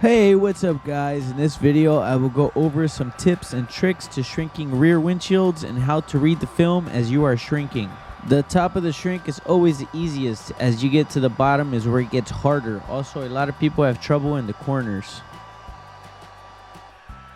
Hey, what's up guys? In this video I will go over some tips and tricks to shrinking rear windshields and how to read the film as you are shrinking. The top of the shrink is always the easiest. As you get to the bottom is where it gets harder. Also, a lot of people have trouble in the corners.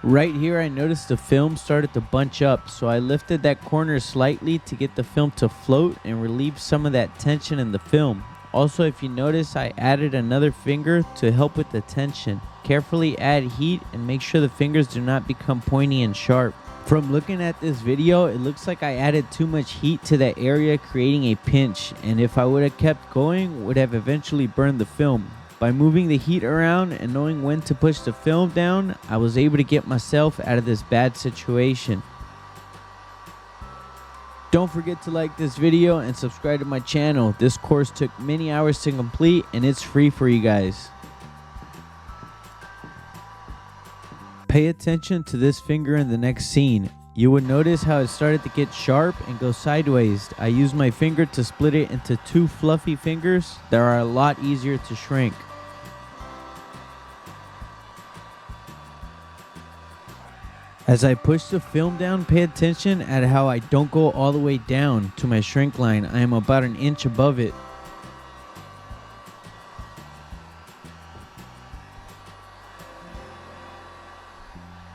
Right here I noticed the film started to bunch up, so I lifted that corner slightly to get the film to float and relieve some of that tension in the film. Also, if you notice, I added another finger to help with the tension. Carefully add heat and make sure the fingers do not become pointy and sharp. From looking at this video, it looks like I added too much heat to that area, creating a pinch, and if I would have kept going, would have eventually burned the film. By moving the heat around and knowing when to push the film down, I was able to get myself out of this bad situation. Don't forget to like this video and subscribe to my channel. This course took many hours to complete and it's free for you guys. Pay attention to this finger in the next scene. You would notice how it started to get sharp and go sideways. I used my finger to split it into two fluffy fingers that are a lot easier to shrink. As I push the film down, pay attention at how I don't go all the way down to my shrink line. I am about an inch above it.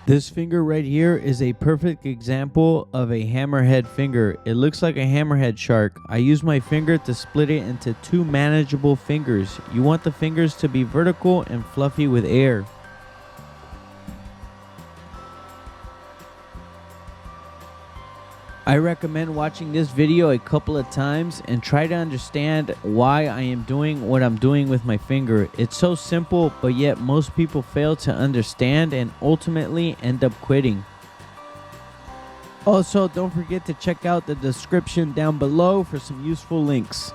This finger right here is a perfect example of a hammerhead finger. It looks like a hammerhead shark. I use my finger to split it into two manageable fingers. You want the fingers to be vertical and fluffy with air. I recommend watching this video a couple of times and try to understand why I am doing what I'm doing with my finger. It's so simple, but yet most people fail to understand and ultimately end up quitting. Also, don't forget to check out the description down below for some useful links.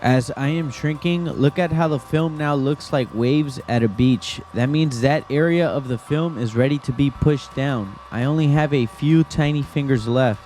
As I am shrinking, look at how the film now looks like waves at a beach. That means that area of the film is ready to be pushed down. I only have a few tiny fingers left.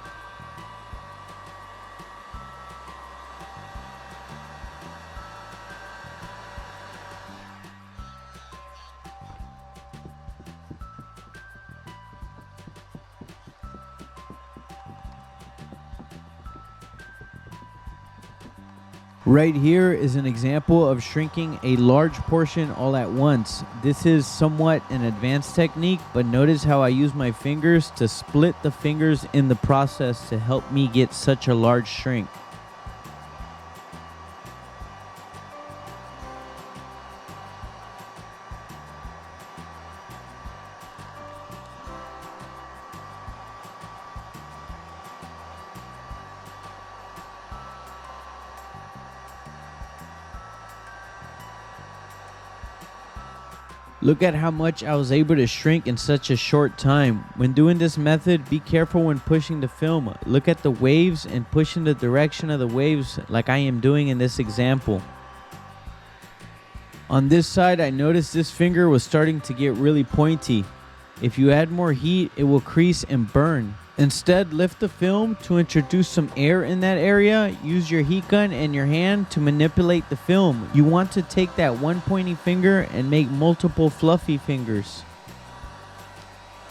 Right here is an example of shrinking a large portion all at once. This is somewhat an advanced technique, but notice how I use my fingers to split the fingers in the process to help me get such a large shrink. Look at how much I was able to shrink in such a short time. When doing this method, be careful when pushing the film. Look at the waves and push in the direction of the waves like I am doing in this example. On this side, I noticed this finger was starting to get really pointy. If you add more heat, it will crease and burn. Instead, lift the film to introduce some air in that area. Use your heat gun and your hand to manipulate the film. You want to take that one pointy finger and make multiple fluffy fingers.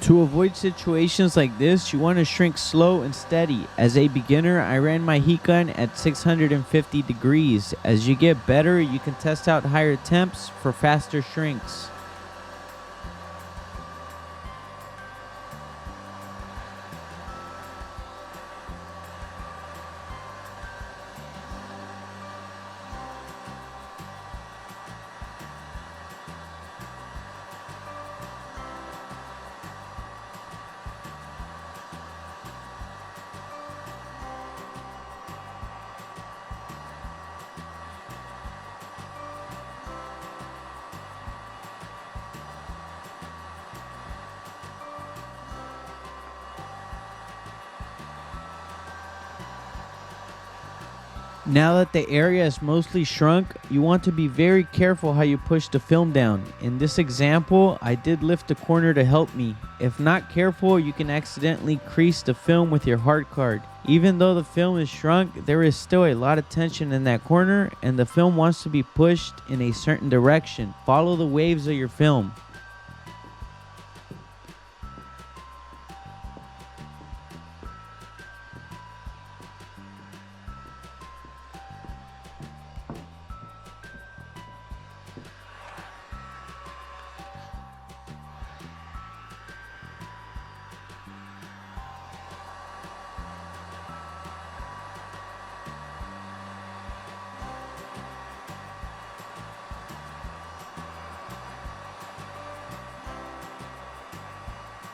To avoid situations like this, you want to shrink slow and steady. As a beginner, I ran my heat gun at 650 degrees. As you get better, you can test out higher temps for faster shrinks. Now that the area is mostly shrunk, you want to be very careful how you push the film down. In this example, I did lift the corner to help me. If not careful, you can accidentally crease the film with your hard card. Even though the film is shrunk, there is still a lot of tension in that corner, and the film wants to be pushed in a certain direction. Follow the waves of your film.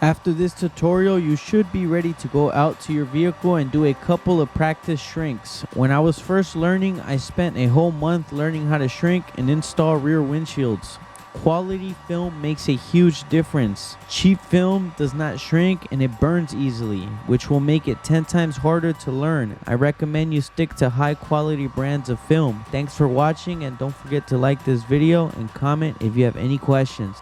After this tutorial, you should be ready to go out to your vehicle and do a couple of practice shrinks. When I was first learning, I spent a whole month learning how to shrink and install rear windshields. Quality film makes a huge difference. Cheap film does not shrink and it burns easily, which will make it 10 times harder to learn. I recommend you stick to high quality brands of film. Thanks for watching, and don't forget to like this video and comment if you have any questions.